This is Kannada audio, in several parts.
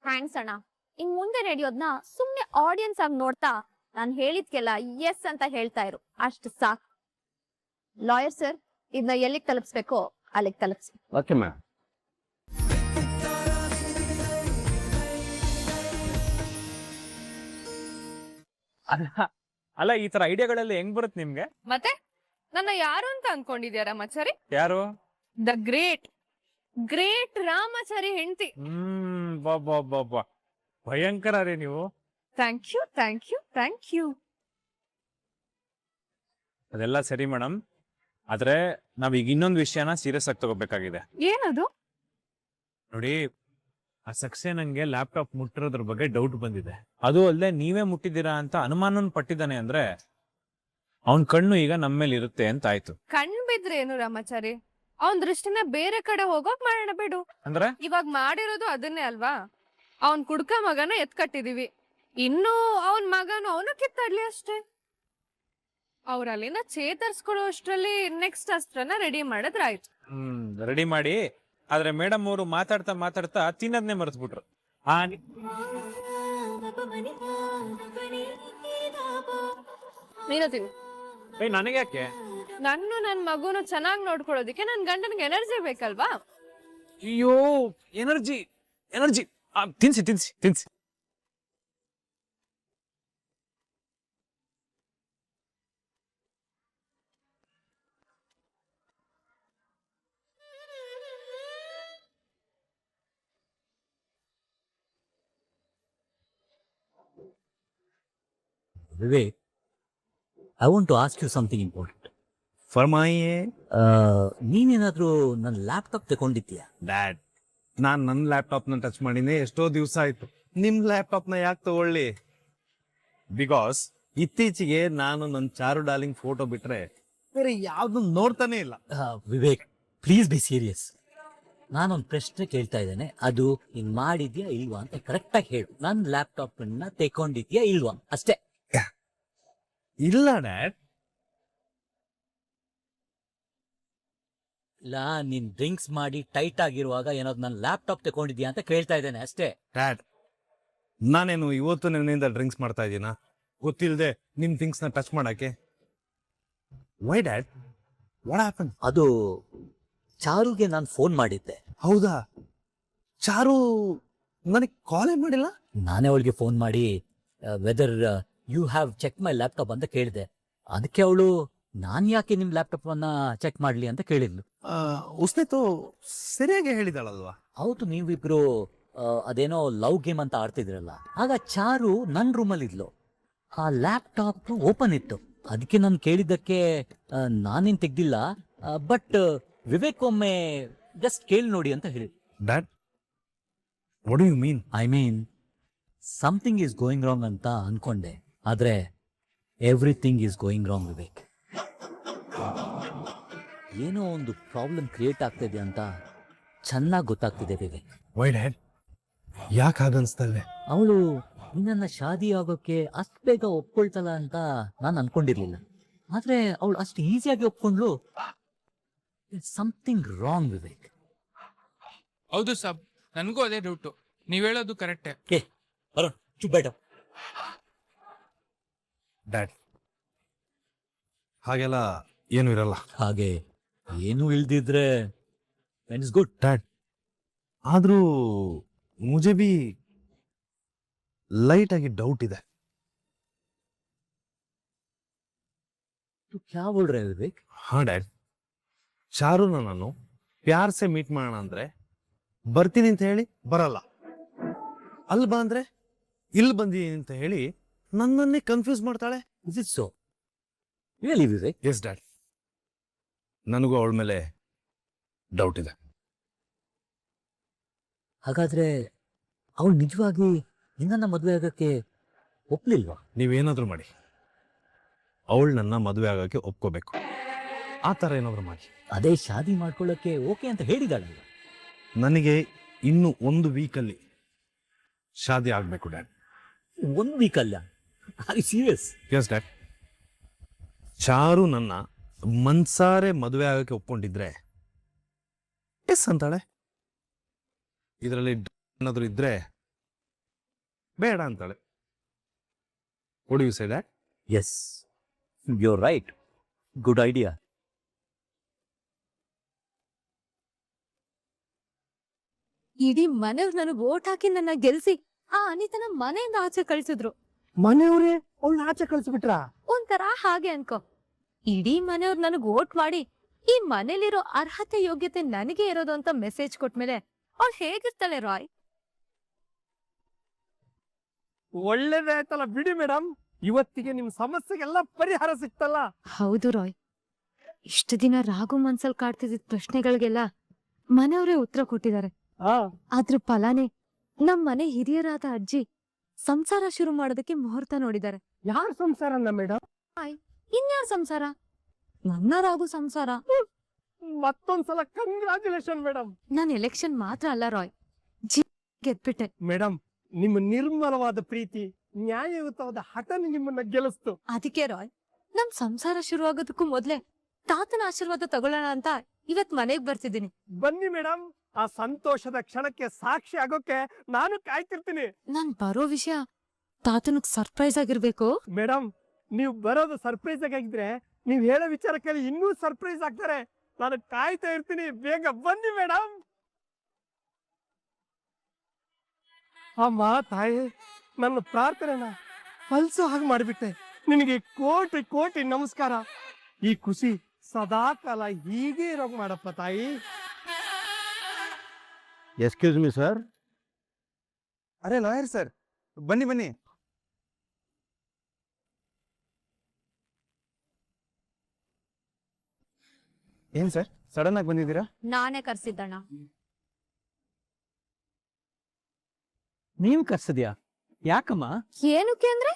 ಥ್ಯಾಂಕ್ಸ್ ಅಣ್ಣ. ಇನ್ ಮುಂದೆ ನಡೆಯೋದ್ನ ಸುಮ್ನೆ ಆಡಿಯನ್ಸ್ ಆಗಿ ನೋಡ್ತಾ ನಾನ್ ಹೇಳಿದ್ಕೆಲ್ಲ ಎಸ್ ಅಂತ ಹೇಳ್ತಾ ಇರು, ಅಷ್ಟು ಸಾಕು. ಲಾಯರ್ ಸರ್, ಇದನ್ನ ಎಲ್ಲಿಗೆ ತಲುಪಿಸ್ಬೇಕೋ ಅಲ್ಲಿಗೆ ತಲುಪಿಸಿ. Okay ma'am. ಅಲ್ಲ ಈ ತರ ಐಡಿಯಾಗಳೆಲ್ಲ ಹೆಂಗ್ ಬರುತ್ತೆ ನಿಮ್ಗೆ? ಮತ್ತೆ ನನ್ನ ಯಾರು ಅಂತ ಅನ್ಕೊಂಡಿದ್ಯಾರ ಮಚಾರಿ? ಯಾರು? ದ ಗ್ರೇಟ್ ಗ್ರೇಟ್ ರಾಮಾಚಾರಿ ಹೆಂಡತಿ. ಬಾಬಾ ಭಯಂಕರ ರೀ ನೀವು. Thank you thank you thank you. ಅದೆಲ್ಲ ಸರಿ ಮೇಡಮ್, ಆದ್ರೆ ನಾವೀಗ ಇನ್ನೊಂದು ವಿಷಯನ ಸೀರಿಯಸ್ ಆಗಿ ತಗೋಬೇಕಾಗಿದೆ. ಏನದು? ನೋಡಿ, ಆ ಸಕ್ಸೇನಂಗೆ ಲ್ಯಾಪ್ಟಾಪ್ ಮುಟ್ಟಿರೋದ್ರ ಬಗ್ಗೆ ಡೌಟ್ ಬಂದಿದೆ. ಅದು ಅಲ್ಲದೆ ನೀವೇ ಮುಟ್ಟಿದ್ದೀರಾ ಅಂತ ಅನುಮಾನ ಪಟ್ಟಿದ್ದಾನೆ ಅಂದ್ರೆ ಅವನ್ ಕಣ್ಣು ಈಗ ನಮ್ಮ ಮೇಲೆ ಇರುತ್ತೆ ಅಂತ ಆಯ್ತು. ಕಣ್ ಬಿದ್ರೆ ಏನು ರಾಮಾಚಾರಿ, ಅವನ್ ದೃಷ್ಟಿನ ಬೇರೆ ಕಡೆ ಹೋಗೋಕ್ ಮಾಡೋಣ ಬಿಡು. ಅಂದ್ರೆ ಇವಾಗ ಮಾಡಿರೋದು ಅದನ್ನೇ ಅಲ್ವಾ? ಅವನ್ ಕುಡ್ಕ ಮಗನ ಎತ್ಕಟ್ಟಿದೀವಿ, ಇನ್ನು ಅವನ್ ಮಗನು ಅವನು ಕಿತ್ತಾಡ್ಲಿ ಅಷ್ಟೇ. ಅವ್ರ ಅಲ್ಲಿಂದ ಚೇತರ್ಸ್ಕೊಳ್ಳೋ ಅಷ್ಟ್ರಲ್ಲಿ ನೆಕ್ಸ್ಟ್ ಅಸ್ತ್ರನ ರೆಡಿ ಮಾಡಿದ್ರಾಯ್ತು. ರೆಡಿ ಮಾಡಿ. ಆದ್ರೆ ಮೇಡಮ್ ಅವರು ಮಾತಾಡ್ತಾ ಮಾತಾಡ್ತಾ ತಿನ್ನೋದನ್ನೇ ಮರೆತು ಬಿಟ್ರು. ನೀನು ತಿನ್ನು. ನನಗೆ ಯಾಕೆ? ನನ್ ಮಗುನು ಚೆನ್ನಾಗಿ ನೋಡ್ಕೊಳ್ಳೋದಿಕ್ಕೆ ನನ್ ಗಂಡನ್ಗೆ ಎನರ್ಜಿ ಬೇಕಲ್ವಾ? ಅಯ್ಯೋ, ಎನರ್ಜಿ ಎನರ್ಜಿ ತಿನ್ಸಿ ತಿನ್ಸಿ ತಿನ್ಸಿ. Vivek, I want to ask you something important. ಫರ್ಮಾಯಿಯೇ. ನೀನೇನಾದ್ರೂ ನನ್ನ ಲ್ಯಾಪ್ಟಾಪ್ ತಗೊಂಡಿದ್ದೀಯಾ? ಡ್ಯಾಡ್, ನಾನ್ ನನ್ನ ಲ್ಯಾಪ್ಟಾಪ್ನ ಟಚ್ ಮಾಡಿನೇ ಎಷ್ಟೋ ದಿವಸ ಆಯ್ತು. ನಿಮ್ ಲ್ಯಾಪ್ಟಾಪ್ನ ಯಾಕೆ ತಗೊಳ್ಳಿ? ಬಿಕಾಸ್ ಇತ್ತೀಚೆಗೆ ನಾನು ನನ್ನ ಚಾರು ಡಾರ್ಲಿಂಗ್ ಫೋಟೋ ಬಿಟ್ರೆ ಬೇರೆ ಯಾವ್ದು ನೋಡ್ತಾನೆ ಇಲ್ಲ. Vivek, please be serious. ನಾನೊಂದು ಪ್ರಶ್ನೆ ಕೇಳ್ತಾ ಇದ್ದೇನೆ, ಅದು ನೀನ್ ಮಾಡಿದ್ಯಾ ಇಲ್ವಾ ಅಂತ ಕರೆಕ್ಟಾಗಿ ಹೇಳು. ನನ್ನ ಲ್ಯಾಪ್ಟಾಪ್ ತೆಕೊಂಡಿದ್ಯಾ ಇಲ್ವಾ ಅಷ್ಟೇ. ಇಲ್ಲ ಡ್ಯಾಡ್. ಇಲ್ಲ, ನೀನ್ ಡ್ರಿಂಕ್ಸ್ ಮಾಡಿ ಟೈಟ್ ಆಗಿರುವಾಗ ಏನಾದ್ರು ನನ್ನ ಲ್ಯಾಪ್ಟಾಪ್ ತಗೊಂಡಿದ್ಯಾ ಅಂತ ಕೇಳ್ತಾ ಇದ್ದೇನೆ ಅಷ್ಟೇ. ಡ್ಯಾಡ್, ನಾನೇನು ಇವತ್ತು ನಿನ್ನಿಂದ ಡ್ರಿಂಕ್ಸ್ ಮಾಡ್ತಾ ಇದ್ದೀನಾ ಗೊತ್ತಿಲ್ಲದೆ ನಿಮ್ ಥಿಂಗ್ಸ್ ನ ಟಚ್ ಮಾಡಕ್ಕೆ? Why dad, what happen? ಅದು ಚಾರುಗೆ ನಾನು ಫೋನ್ ಮಾಡಿದ್ದೆ. ಹೌದಾ? ಚಾರು ನನಗೆ ಕಾಲೇ ಮಾಡಿಲ್ಲ. ನಾನೇ ಅವಳಿಗೆ ಫೋನ್ ಮಾಡಿ whether you have check my laptop ಅಂತ ಕೇಳಿದೆ. ಅದಕ್ಕೆ ಅವಳು ನಾನ್ ಯಾಕೆ ನಿಮ್ ಲ್ಯಾಪ್ಟಾಪ್ ಅನ್ನ ಚೆಕ್ ಮಾಡ್ಲಿ ಅಂತ ಕೇಳಿದ್ಲು. ಉಸ್ನೆತು ಸರಿಯಾಗಿ ಹೇಳಿದಾಳಲ್ವಾ? ಹೌದು, ನೀವಿಬ್ರು ಅದೇನೋ ಲವ್ ಗೇಮ್ ಅಂತ ಆಡ್ತಿದ್ರಲ್ಲ, ಆಗ ಚಾರು ನನ್ ರೂಮಲ್ಲಿ ಇದ್ಲು. ಆ ಲ್ಯಾಪ್ಟಾಪ್ ಓಪನ್ ಇತ್ತು. ಅದಕ್ಕೆ ನಾನು ಕೇಳಿದ್ದಕ್ಕೆ ನಾನೇನ್ ತೆಗ್ದಿಲ್ಲ, ಬಟ್ ವಿವೇಕ್ ಒಮ್ಮೆ ಜಸ್ಟ್ ಕೇಳಿ ನೋಡಿ ಅಂತ ಹೇಳಿ. Dad, what do you mean? I mean something is going wrong ಅಂತ ಅನ್ಕೊಂಡೆ, ಆದ್ರೆ everything is going wrong Vivek. ಏನೋ ಒಂದು ಪ್ರಾಬ್ಲಮ್ ಕ್ರಿಯೇಟ್ ಆಗ್ತಿದೆ ಅಂತ ಚೆನ್ನಾಗಿ ಗೊತ್ತಾಗ್ತಿದೆ ವಿವೇಕ್. ವೈ ಡ್ಯಾಡ್, ಯಾಕೆ ಹಾಗನ್ಸ್ತಾ ಇದೆ? ಅವಳು ನಿನ್ನ ಶಾದಿ ಆಗೋಕೆ ಅಷ್ಟು ಬೇಗ ಒಪ್ಕೊಳ್ತಲ್ಲ ಅಂತ ನಾನು ಅನ್ಕೊಂಡಿರ್ಲಿಲ್ಲ, ಆದ್ರೆ ಅವಳು ಅಷ್ಟು ಈಸಿಯಾಗಿ ಒಪ್ಕೊಂಡ್ಲು. Something wrong Vivek. ಹೌದು ಸಾಬ್, ನನಗೂ ಅದೇ ಡೌಟು. ನೀವ್ ಹೇಳೋದು ಕರೆಕ್ಟೇ. ಅರುಣ್, ಚುಪ್ ಡ್ಯಾಡ್, ಹಾಗೆಲ್ಲ ಏನು ಇರಲ್ಲ. ಹಾಗೆ ಏನು ಇಲ್ದಿದ್ರೆ ಇಟ್ಸ್ ಗುಡ್ ಡ್ಯಾಡ್, ಆದ್ರೂ ಮುಜೆ ಬಿ ಲೈಟ್ ಆಗಿ ಡೌಟ್ ಇದೆ. ಕ್ಯಾ ಬೋಲ್ ರಹೆ ವಿವೇಕ್? ಹಾ ಡ್ಯಾಡ್, ಚಾರುನ ನಾನು ಪ್ಯಾರ್ ಸೆ ಮೀಟ್ ಮಾಡೋಣ ಅಂದ್ರೆ ಬರ್ತೀನಿ ಅಂತ ಹೇಳಿ ಬರಲ್ಲ, ಅಲ್ಲಿ ಬಾ ಅಂದ್ರೆ ಇಲ್ಲಿ ಬಂದೀನಿ ಅಂತ ಹೇಳಿ ನನ್ನನ್ನೇ ಕನ್ಫ್ಯೂಸ್ ಮಾಡ್ತಾಳೆ. Is it so really Vivek? Yes dad, ನನಗೂ ಅವಳ ಮೇಲೆ ಡೌಟ್ ಇದೆ. ಹಾಗಾದ್ರೆ ಅವಳು ನಿಜವಾಗಿ ನಿನ್ನ ಮದುವೆ ಆಗಕ್ಕೆ ಒಪ್ಲಿಲ್ವಾ? ನೀವೇನಾದ್ರೂ ಮಾಡಿ ಅವಳು ನನ್ನ ಮದುವೆ ಆಗಕ್ಕೆ ಒಪ್ಕೋಬೇಕು. ಆ ಥರ ಏನಾದ್ರು ಮಾಡಿ. ಅದೇ ಶಾದಿ ಮಾಡ್ಕೊಳ್ಳೋಕೆ ಓಕೆ ಅಂತ ಹೇಳಿದಾಳಲ್ಲ. ನನಗೆ ಇನ್ನು 1 ವೀಕಲ್ಲಿ ಶಾದಿ ಆಗ್ಬೇಕು ಡ್ಯಾಡ್. 1 ವೀಕ್ ಅಲ್ಲ, ಸೀರಿಯಸ್? ಎಸ್ ಡ್ಯಾಡ್, ಚಾರು ನನ್ನ ಮನ್ಸಾರೆ ಮದುವೆ ಆಗಕ್ಕೆ ಒಪ್ಕೊಂಡಿದ್ರೆ ಎಸ್ ಅಂತಾಳೆ. ಇದರಲ್ಲಿ ಏನಾದ್ರು ಇದ್ರೆ ಬೇಡ ಅಂತಾಳೆ. What you say that? Yes, you're right. Good idea. ಇಡೀ ಮನೆಯವ್ರು ನನಗ್ ಓಟ್ ಹಾಕಿ ನನ್ನ ಗೆಲ್ಸಿ ಆ ಅನಿತನ ಮನೆಯಿಂದ ಆಚೆ ಕಳ್ಸಿದ್ರು. ಮನೆಯವ್ರೆ ಅವಳನ್ನ ಆಚೆ ಕಳ್ಸಿಬಿಟ್ರ? ಒಂಥರ ಹಾಗೆ ಅನ್ಕೋ. ಇಡೀ ಮನೆಯವ್ರು ನನಗ್ ಓಟ್ ಮಾಡಿ ಈ ಮನೇಲಿರೋ ಅರ್ಹತೆ ಯೋಗ್ಯತೆ ನನಗೆ ಇರೋದು ಅಂತ ಮೆಸೇಜ್ ಕೊಟ್ಮೇಲೆ ಅವಳು ಹೇಗಿರ್ತಾಳೆ ರಾಯ್? ಒಳ್ಳೇದಾಯ್ತಲ್ಲ ಬಿಡಿ ಮೇಡಮ್, ಇವತ್ತಿಗೆ ನಿಮ್ ಸಮಸ್ಯೆಗೆಲ್ಲ ಪರಿಹಾರ ಸಿಕ್ತಲ್ಲ. ಹೌದು ರಾಯ್, ಇಷ್ಟು ದಿನ ರಾಘು ಮನ್ಸಲ್ ಕಾಡ್ತಿದ್ದ ಪ್ರಶ್ನೆಗಳಿಗೆಲ್ಲ ಮನೆಯವರೇ ಉತ್ತರ ಕೊಟ್ಟಿದ್ದಾರೆ. ಅದ್ರ ಫಲಾನೇ ನಮ್ ಮನೆ ಹಿರಿಯರಾದ ಅಜ್ಜಿ ಸಂಸಾರ ಶುರು ಮಾಡೋದಕ್ಕೆ ಮುಹೂರ್ತ ನೋಡಿದ್ದಾರೆ. ಯಾರ ಸಂಸಾರನ ಮೇಡಮ್? ಇನ್ಯಾರ ಸಂಸಾರ? ನನ್ನ ರಾಘು ಸಂಸಾರ. ಮತ್ತೊಂದ್ಸಲ ಕಂಗ್ರಾಚುಲೇಷನ್ ಮೇಡಮ್. ನಾನ್ ಎಲೆಕ್ಷನ್ ಮಾತ್ರ ಅಲ್ಲ ರಾಯ್, ಗೆದ್ಬಿಟ್ಟೆ. ಮೇಡಮ್, ನಿಮ್ಮ ನಿರ್ಮಲವಾದ ಪ್ರೀತಿ, ನ್ಯಾಯಯುತವಾದ ಹಠ ನಿಮ್ಮನ್ನ ಗೆಲ್ಲಿಸ್ತು. ಅದಕ್ಕೆ ರಾಯ್, ನಮ್ ಸಂಸಾರ ಶುರು ಆಗೋದಕ್ಕೂ ಮೊದ್ಲೇ ತಾತನ ಆಶೀರ್ವಾದ ತಗೊಳ್ಳೋಣ ಅಂತ ಇವತ್ ಮನೆಗ್ ಬರ್ತಿದ್ದೀನಿ. ಬನ್ನಿ ಮೇಡಮ್, ಆ ಸಂತೋಷದ ಕ್ಷಣಕ್ಕೆ ಸಾಕ್ಷಿ ಆಗೋಕೆ ನಾನು ಕಾಯ್ತಿರ್ತೀನಿ. ನಾನ್ ಬರೋ ವಿಷಯ ತಾತನಿಗ್ ಸರ್ಪ್ರೈಸ್ ಆಗಿರ್ಬೇಕು. ಮೇಡಮ್, ನೀವು ಬರೋದು ಸರ್ಪ್ರೈಸ್ ಆಗಿದ್ರೆ ನೀವ್ ಹೇಳೋ ವಿಚಾರ ಕೇಳಿ ಇನ್ನೂ ಸರ್ಪ್ರೈಸ್ ಆಗ್ತಾರೆ. ನಾನು ಕಾಯ್ತಾ ಇರ್ತೀನಿ, ಬೇಗ ಬನ್ನಿ ಮೇಡಮ್. ಅಮ್ಮ ತಾಯಿ, ನನ್ನ ಪ್ರಾರ್ಥನೆನ ಫಲಿಸೋ ಹಾಗೆ ಮಾಡಿಬಿಟ್ಟೆ. ನಿನಗೆ ಕೋಟಿ ಕೋಟಿ ನಮಸ್ಕಾರ. ಈ ಖುಷಿ ಸದಾ ಕಾಲ ಹೀಗೆ ಇರೋಗ್ ಮಾಡಪ್ಪ ತಾಯಿ. Excuse me sir. ಅರೆ ಲಾಯರ್ ಸರ್, ಬನ್ನಿ ಬನ್ನಿ. ಏನ್ ಸರ್ ಸಡನ್ ಆಗಿ ಬಂದಿದ್ದೀರಾ? ನಾನೇ ಕರ್ಸಿದ್ದಣ್ಣ. ನೀವ್ ಕರ್ಸದ್ಯಾ? ಯಾಕಮ್ಮ? ಏನಕ್ಕೆ ಅಂದ್ರೆ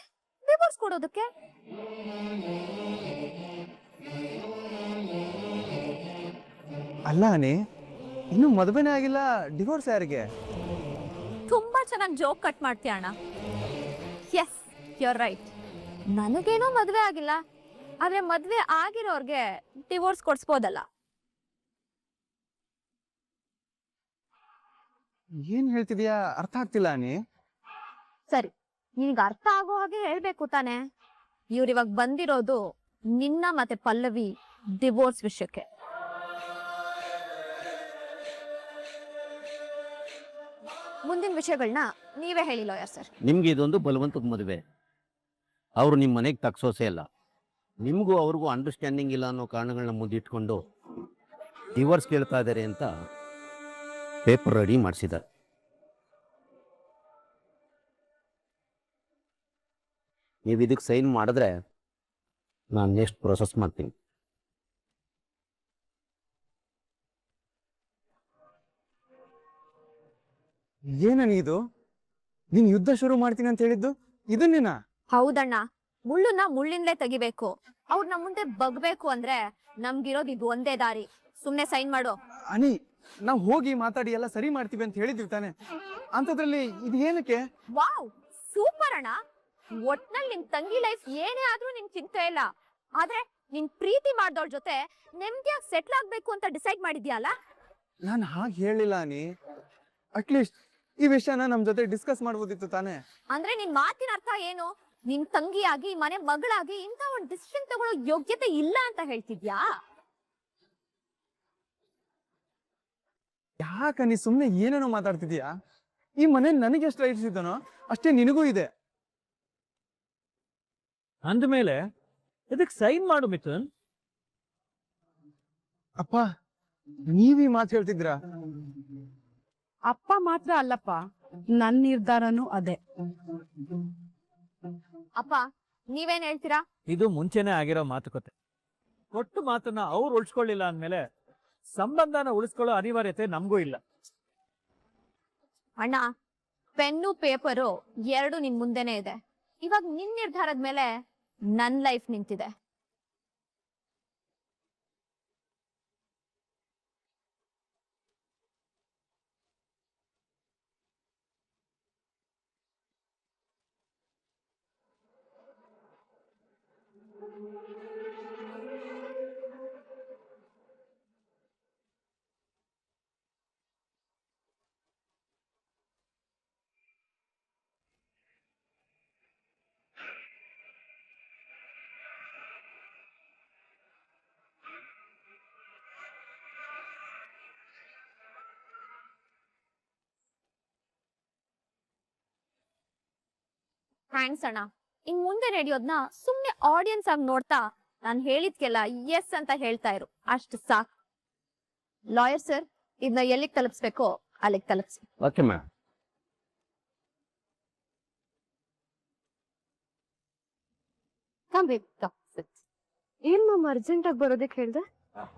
ಡಿವೋರ್ಸ್ ಕೊಡೋದಕ್ಕೆ. ಅಲ್ಲ ಅನಿ, ಇನ್ನು ಮದುವೆನೇ ಆಗಿಲ್ಲ, ಡಿವೋರ್ಸ್ ಯಾರಿಗೆ? ತುಂಬಾ ಚೆನ್ನಾಗಿ ಜೋಕ್ ಕಟ್ ಮಾಡ್ತೀಯ ಅಣ್ಣ. Yes, you're right. ನನಗೇನೋ ಮದ್ವೆ ಆಗಿಲ್ಲ, ಆದ್ರೆ ಮದ್ವೆ ಆಗಿರೋರ್ಗೆ ಡಿವೋರ್ಸ್ ಕೊಡ್ಸ್ಬೋದಲ್ಲ. ಏನ್ ಹೇಳ್ತಿದ್ಯಾ? ಅರ್ಥ ಆಗ್ತಿಲ್ಲ ಅನಿ. ಸರಿ, ನಿನ್ಗೆ ಅರ್ಥ ಆಗೋ ಹಾಗೆ ಹೇಳ್ಬೇಕು ತಾನೆ. ಇವ್ರಿವಾಗ ಬಂದಿರೋದು ನಿನ್ನ ಮತ್ತೆ ಪಲ್ಲವಿ ಡಿವೋರ್ಸ್ ವಿಷಯಕ್ಕೆ. ಮುಂದಿನ ವಿಷಯಗಳನ್ನ ನೀವೇ ಹೇಳಿ ಲಾಯರ್ ಸರ್. ನಿಮ್ಗೆ ಇದೊಂದು ಬಲವಂತದ ಮದುವೆ. ಅವರು ನಿಮ್ಮ ಮನೆಗೆ ತಗ್ಸೋಸೆ ಅಲ್ಲ. ನಿಮಗೂ ಅವ್ರಿಗೂ ಅಂಡರ್ಸ್ಟ್ಯಾಂಡಿಂಗ್ ಇಲ್ಲ ಅನ್ನೋ ಕಾರಣಗಳನ್ನ ಮುಂದಿಟ್ಕೊಂಡು ಡಿವೋರ್ಸ್ ಕೇಳ್ತಾ ಇದ್ದಾರೆ ಅಂತ ಪೇಪರ್ ರೆಡಿ ಮಾಡಿಸಿದ್ದಾರೆ. ನೀವು ಇದಕ್ಕೆ ಸೈನ್ ಮಾಡಿದ್ರೆ ನಾನು ನೆಕ್ಸ್ಟ್ ಪ್ರೊಸೆಸ್ ಮಾಡ್ತೀನಿ. ಏನನಿ ಇದು? ನೀನ್ ಯುದ್ಧ ಶುರು ಮಾಡ್ತೀನಿ ಅಂತ ಹೇಳಿದ್ದು ಇದನ್ನೇನಾ? ಹೌದಣ್ಣ, ಮುಳ್ಳುನ ಮುಳ್ಳಿಂದಲೇ ತೆಗಿಬೇಕು. ಅವ್ರು ನಮ್ ಮುಂದೆ ಬಗ್ಬೇಕು ಅಂದ್ರೆ ನಮ್ಗಿರೋದು ಇದು ಒಂದೇ ದಾರಿ. ಸುಮ್ನೆ ಸೈನ್ ಮಾಡು. ಅನಿ, ನಾವು ಹೋಗಿ ಮಾತಾಡಿ ಎಲ್ಲ ಸರಿ ಮಾಡ್ತೀವಿ ಅಂತ ಹೇಳಿದ್ವಿ ತಾನೆ. ಅಂತದ್ರಲ್ಲಿ ಇದು ಏನಕ್ಕೆ? ವಾವ್, ಸೂಪರ್ ಅಣ್ಣ. ಒಟ್ನಲ್ಲಿ ನಿನ್ ತಂಗಿ ಲೈಫ್ ಏನೇ ಆದ್ರೂ ನಿನ್ ಚಿಂತೆ ಇಲ್ಲ. ಆದ್ರೆ ನಿನ್ ಪ್ರೀತಿ ಮಾಡ್ದವ್ರ ಜೊತೆ ನೆಮ್ಮದಿಯಾಗಿ ಸೆಟ್ಲ್ ಆಗ್ಬೇಕು ಅಂತ ಡಿಸೈಡ್ ಮಾಡಿದ್ಯಲ್ಲ. ನಾನು ಹಾಗೆ ಹೇಳಿಲ್ಲ ಅನಿ. ಅಟ್ಲೀಸ್ಟ್ ಈ ವಿಷಯನ ನಮ್ ಜೊತೆ ಡಿಸ್ಕಸ್ ಮಾಡ್ಬೋದಿತ್ತು ತಾನೆ. ಅಂದ್ರೆ ನಿನ್ ಮಾತಿನ ಅರ್ಥ ಏನು? ನಿನ್ ತಂಗಿಯಾಗಿ ಮನೆ ಮಗಳಾಗಿ ಇಂಥ ಒಂದು ಡಿಸಿಷನ್ ತಗೊಳ್ಳೋ ಯೋಗ್ಯತೆ ಇಲ್ಲ ಅಂತ ಹೇಳ್ತಿದ್ಯಾ? ಯಾಕನಿ ಸುಮ್ನೆ ಏನೇನೋ ಮಾತಾಡ್ತಿದ್ಯಾ? ಈ ಮನೆ ನನಗೆ ಎಷ್ಟು ರೈಟ್ಸ್ ಇದ್ದಾನೋ ಅಷ್ಟೇ ನಿನಗೂ ಇದೆ. ಅಂದ್ಮೇಲೆ ಇದಕ್ ಸೈನ್ ಮಾಡು ಮಿಥುನ್. ಅಪ್ಪ, ನೀವ್ ಈ ಮಾತು ಹೇಳ್ತಿದ್ರಾ? ಅಪ್ಪ ಮಾತ್ರ ಅಲ್ಲಪ್ಪ, ನನ್ನ ನಿರ್ಧಾರನೂ ಅದೇ. ಅಪ್ಪ, ನೀವೇನ್ ಹೇಳ್ತೀರಾ? ಇದು ಮುಂಚೆನೆ ಆಗಿರೋ ಮಾತುಕತೆ. ಕೊಟ್ಟು ಮಾತನ್ನ ಅವ್ರು ಉಳಿಸ್ಕೊಳ್ಳಿಲ್ಲ ಅಂದ್ಮೇಲೆ ಸಂಬಂಧನ ಉಳಿಸ್ಕೊಳ್ಳೋ ಅನಿವಾರ್ಯತೆ ನಮಗೂ ಇಲ್ಲ. ಅಣ್ಣ, ಪೆನ್ನು ಪೇಪರು ಎರಡು ನಿನ್ ಮುಂದೆನೆ ಇದೆ. ಇವಾಗ ನಿನ್ ನಿರ್ಧಾರದ ಮೇಲೆ ನನ್ ಲೈಫ್ ನಿಂತಿದೆ. ಥ್ಯಾಂಕ್ಸ್ ಅಣ್ಣ. ಇನ್ ಮುಂದೆ ನಡೆಯೋದ್ನ ಸುಮ್ನೆ ಆಡಿಯನ್ಸ್ ಆಗಿ ನೋಡ್ತಾ ನಾನ್ ಹೇಳಿದ್ಕೆಲ್ಲ ಎಸ್ ಅಂತ ಹೇಳ್ತಾ ಇರು, ಅಷ್ಟು ಸಾಕು. ಲಾಯರ್ ಸರ್, ಇದನ್ನ ಎಲ್ಲಿಗೆ ತಲುಪಿಸ್ಬೇಕೋ ಅಲ್ಲಿಗೆ ತಲುಪಿಸಿ. Okay ma'am. ಏನ್ ಮ್ಯಾಮ್ ಅರ್ಜೆಂಟ್ ಆಗಿ ಬರೋದಕ್ಕೆ ಹೇಳ್ದೆ?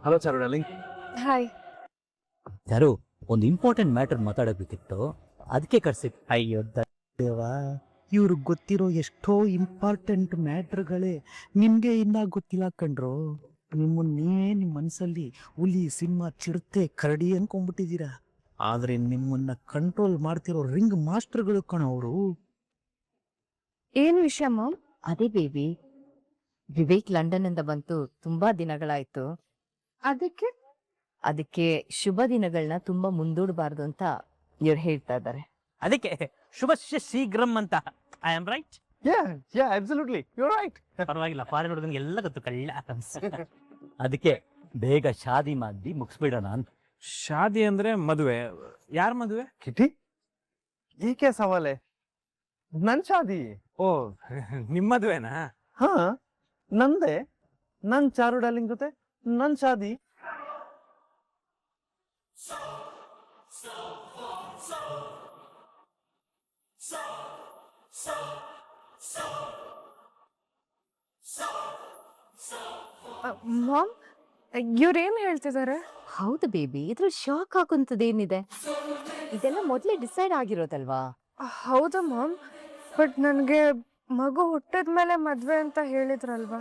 ಹಲೋ ಚಾರು ಡಾರ್ಲಿಂಗ್. ಹಾಯ್. ಯಾರು ಒಂದು ಇಂಪಾರ್ಟೆಂಟ್ ಮ್ಯಾಟರ್ ಮಾತಾಡಬೇಕಿತ್ತು, ಅದಕ್ಕೆ ಕರ್ಸಿದ್. ಅಯ್ಯೋ ದೇವಾ, ಇವ್ರಿಗೆ ಗೊತ್ತಿರೋ ಎಷ್ಟೋ ಇಂಪಾರ್ಟೆಂಟ್ ಮ್ಯಾಟ್ರ್ಗಳೇ ನಿಮ್ಗೆ ಇನ್ನ ಗೊತ್ತಿಲ್ಲ ಕಣ್ರು. ನಿಮ್ಮನ್ನೇ ನಿಮ್ಮ ಮನಸ್ಸಲ್ಲಿ ಹುಲಿ, ಸಿಂಹ, ಚಿರತೆ, ಕರಡಿ ಅನ್ಕೊಂಡ್ಬಿಟ್ಟಿದ್ದೀರಾ. ಆದ್ರೆ ನಿಮ್ಮನ್ನ ಕಂಟ್ರೋಲ್ ಮಾಡ್ತಿರೋ ರಿಂಗ್ ಮಾಸ್ಟರ್ಗಳು ಕಣವರು. ಏನ್ ವಿಷಯ ಮ್ಯಾಮ್? ಅದೇ ಬೇಬಿ, ವಿವೇಕ್ ಲಂಡನ್ ಇಂದ ಬಂತು ತುಂಬಾ ದಿನಗಳಾಯ್ತು. ಅದಕ್ಕೆ ಶುಭ ದಿನಗಳನ್ನ ತುಂಬಾ ಮುಂದೂಡಬಾರ್ದು ಅಂತ ಇವ್ರು ಹೇಳ್ತಾ ಇದ್ದಾರೆ. ಅದಕ್ಕೆ ಶುಭಶ್ಯ ಶೀಘ್ರಂ ಅಂತ. I am right? Absolutely you are right. ಪರವಾಗಿಲ್ಲ, ಫಾರಿನ್ ಹುಡುಗನಿಗೆ ಎಲ್ಲ ಗೊತ್ತು ಕಳ್ಳ. ಅದಕ್ಕೆ ಬೇಗ ಶಾದಿ ಮಾಡಿ ಮುಗಿಸ್ಬಿಡೋಣ ಅಂತ. ಶಾದಿ ಅಂದ್ರೆ ಮದುವೆ. ಯಾರ ಮದುವೆ? ಕಿಟಿ ಏಕೆ ಸವಾಲೆ? ನನ್ ಶಾದಿ. ಓ, ನಿಮ್ ಮದುವೆನಾ? ಹಾ, ನಂದೇ. ನನ್ ಚಾರು ಡಾರ್ಲಿಂಗ್ ಜೊತೆ ನನ್ ಶಾದಿ. ಮಾಮ್, ಇವ್ರೇನ್ ಹೇಳ್ತಿದ್ದಾರೆ? ಹೌದು ಬೇಬಿ, ಇದ್ರಲ್ಲಿ ಶಾಕ್ ಆಗುವಂತದ್ದೇನಿದೆ? ಇದೆಲ್ಲ ಮೊದ್ಲೇ ಡಿಸೈಡ್ ಆಗಿರೋದಲ್ವಾ? ಹೌದಾ ಮಾಮ್, ಬಟ್ ನನ್ಗೆ ಮಗು ಹುಟ್ಟಿದ್ಮೇಲೆ ಮದ್ವೆ ಅಂತ ಹೇಳಿದ್ರಲ್ವಾ?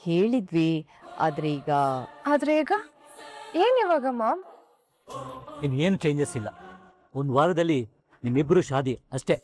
ಹೇಳಿದ್ವಿ, ಆದ್ರೆ ಈಗ ಏನ್ ಇವಾಗ ಮಾಮ್? ಇನ್ನೇನು ಚೇಂಜಸ್ ಇಲ್ಲ. ಒಂದು ವಾರದಲ್ಲಿ ನಿಮ್ಮಿಬ್ರು ಶಾದಿ ಅಷ್ಟೇ.